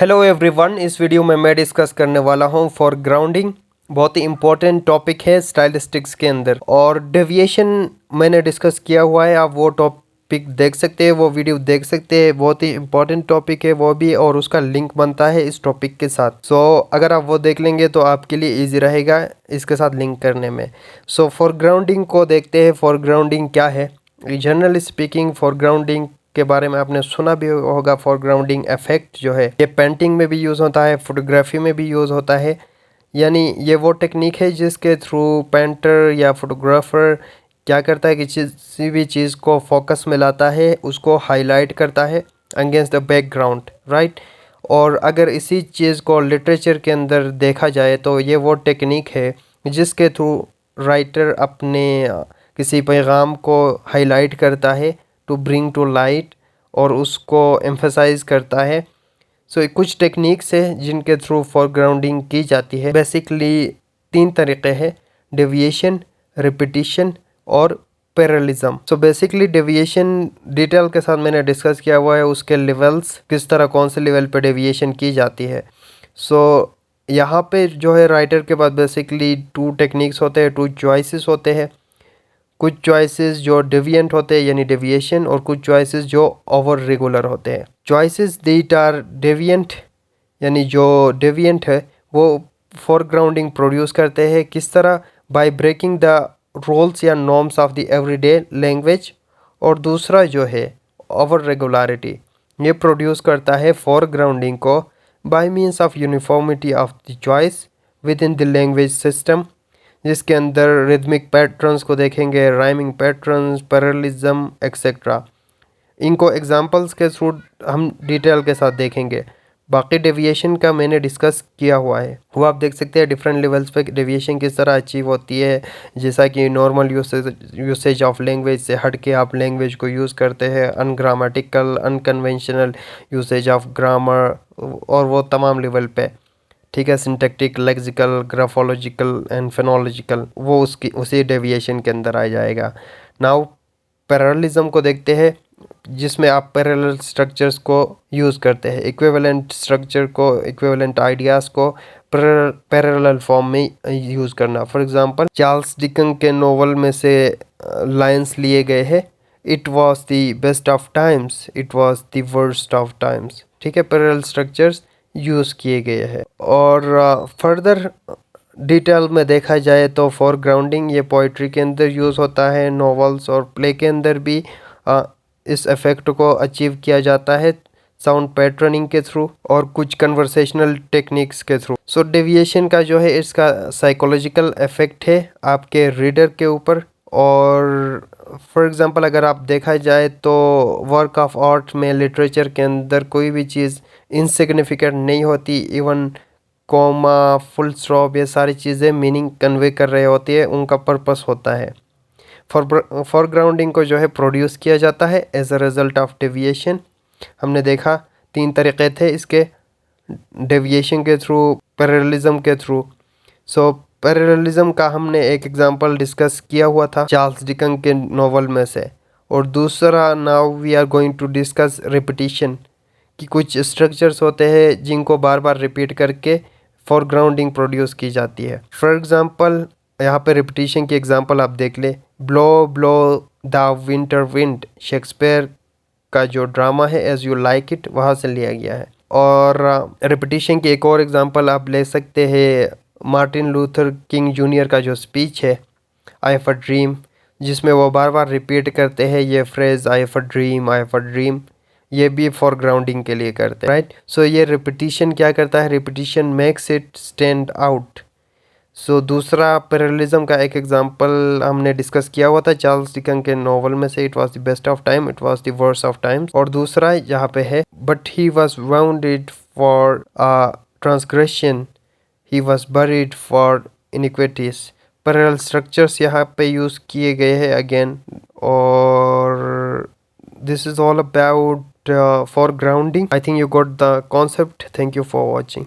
Hello everyone, इस video में मैं डिस्कस करने वाला हूं फॉर ग्राउंडिंग। बहुत ही इम्पोर्टेंट टॉपिक है स्टाइलिस्टिक्स के अंदर, और डेविएशन मैंने डिस्कस किया हुआ है। आप वो टॉपिक देख सकते हैं, वो वीडियो देख सकते हैं। बहुत ही इम्पोर्टेंट टॉपिक है वो भी, और उसका लिंक बनता है इस टॉपिक के साथ। अगर आप वो देख लेंगे तो आपके लिए ईजी रहेगा इसके साथ लिंक करने में। फॉर ग्राउंडिंग को देखते हैं। फॉर ग्राउंडिंग क्या है? जनरली स्पीकिंग, फॉर ग्राउंडिंग के बारे में आपने सुना भी होगा। फॉरग्राउंडिंग इफेक्ट जो है ये पेंटिंग में भी यूज़ होता है, फोटोग्राफी में भी यूज़ होता है। यानी ये वो टेक्निक है जिसके थ्रू पेंटर या फोटोग्राफर क्या करता है कि किसी भी चीज़ को फोकस में लाता है, उसको हाईलाइट करता है अगेंस्ट द बैकग्राउंड, राइट। और अगर इसी चीज़ को लिटरेचर के अंदर देखा जाए तो ये वो टेक्निक है जिसके थ्रू राइटर अपने किसी पैगाम को हाईलाइट करता है, टू ब्रिंग टू लाइट, और उसको एम्फसाइज करता है। कुछ टेक्निक्स है जिनके थ्रू फॉरग्राउंडिंग की जाती है। बेसिकली 3 तरीके हैं: डेविएशन, रिपीटिशन और पैरेललिज्म। बेसिकली डेविएशन डिटेल के साथ मैंने डिस्कस किया हुआ है, उसके लेवल्स किस तरह, कौन से लेवल पे डेविएशन की जाती है। यहाँ पे जो है राइटर के पास बेसिकली 2 टेक्निक्स होते हैं, 2 चॉइसेस होते हैं। कुछ चॉइसेस जो डेविएंट होते हैं यानी डेविएशन, और कुछ चॉइसेस जो ओवर रेगुलर होते हैं। चॉइसेस दैट आर डेविएंट यानी जो डेविएंट है वो फॉरग्राउंडिंग प्रोड्यूस करते हैं। किस तरह? बाय ब्रेकिंग द रूल्स या norms of the everyday language. और दूसरा जो है ओवर रेगुलरिटी, ये प्रोड्यूस करता है फॉरग्राउंडिंग को bye means of uniformity of the choice with in the language system, जिसके अंदर रिदमिक पैटर्न्स को देखेंगे, राइमिंग पैटर्न्स, पैरेललिज्म एक्सेट्रा। इनको एग्जांपल्स के थ्रू हम डिटेल के साथ देखेंगे। बाकी डेविएशन का मैंने डिस्कस किया हुआ है, वो आप देख सकते हैं डिफरेंट लेवल्स पे डेविएशन किस तरह अचीव होती है। जैसा कि नॉर्मल यूसेज ऑफ लैंग्वेज से हट के आप लैंग्वेज को यूज़ करते हैं, अनग्रामेटिकल, अनकन्वेंशनल यूसेज ऑफ ग्रामर, और वो तमाम लेवल पे, ठीक है। सिंटैक्टिक, लेक्सिकल, ग्राफोलॉजिकल एंड फेनोलॉजिकल, वो उसकी उसी डेविएशन के अंदर आ जाएगा। नाउ पैरेललिज्म को देखते हैं, जिसमें आप पैरेलल स्ट्रक्चर्स को यूज़ करते हैं, इक्विवेलेंट स्ट्रक्चर को, इक्विवेलेंट आइडियाज़ को पैरेलल फॉर्म में यूज़ करना। फॉर एग्जांपल चार्ल्स डिकन के नोवेल में से लाइंस लिए गए हैं, it was the best of times, it was the worst of times, ठीक है। पैरेलल स्ट्रक्चर्स यूज़ किए गए हैं। और फर्दर डिटेल में देखा जाए तो फॉरग्राउंडिंग ये पोइट्री के अंदर यूज़ होता है, नॉवेल्स और प्ले के अंदर भी इस इफ़ेक्ट को अचीव किया जाता है साउंड पैटर्निंग के थ्रू और कुछ कन्वर्सेशनल टेक्निक्स के थ्रू। डेविएशन का जो है इसका साइकोलॉजिकल इफ़ेक्ट है आपके रीडर के ऊपर। और फॉर एग्ज़ाम्पल अगर आप देखा जाए तो वर्क ऑफ आर्ट में, लिटरेचर के अंदर कोई भी चीज़ इनसिग्निफिकेंट नहीं होती। इवन कॉमा, फुल स्टॉप, ये सारी चीज़ें मीनिंग कन्वे कर रहे होती है, उनका पर्पस होता है। फॉरग्राउंडिंग को जो है प्रोड्यूस किया जाता है as a result of deviation. हमने देखा 3 तरीक़े थे इसके, डेविएशन के थ्रू, पैरेललिज्म के थ्रू। पैरेललिज्म का हमने एक एग्जांपल डिस्कस किया हुआ था चार्ल्स डिकन के नोवेल में से। और दूसरा, now we are going to discuss repetition, कि कुछ स्ट्रक्चर्स होते हैं जिनको बार बार रिपीट करके फॉरग्राउंडिंग प्रोड्यूस की जाती है। फॉर एग्जांपल यहाँ पे रिपीटिशन की एग्जांपल आप देख ले, blow blow the winter wind, Shakespeare का जो ड्रामा है एज यू लाइक इट, वहाँ से लिया गया है। और रिपीटिशन की एक और एग्जांपल आप ले सकते हैं मार्टिन लूथर किंग जूनियर का जो स्पीच है, आई हैव अ ड्रीम, जिसमें वो बार बार रिपीट करते हैं ये phrase, I have a dream, I have a dream. ये भी फॉरग्राउंडिंग के लिए करते हैं, राइट। ये रिपीटिशन क्या करता है? Repetition makes it stand out. दूसरा पैरेललिज्म का एक एग्जांपल हमने डिस्कस किया हुआ था चार्ल्स डिकन के नोवेल में से, it was the best of time, it was the worst of times. और दूसरा यहाँ पे है, but he was bounded for transgression, he was buried for iniquities. Parallel structures यहाँ पे यूज़ किए गए हैं अगेन। और this is all about foregrounding. I think you got the concept. Thank you for watching.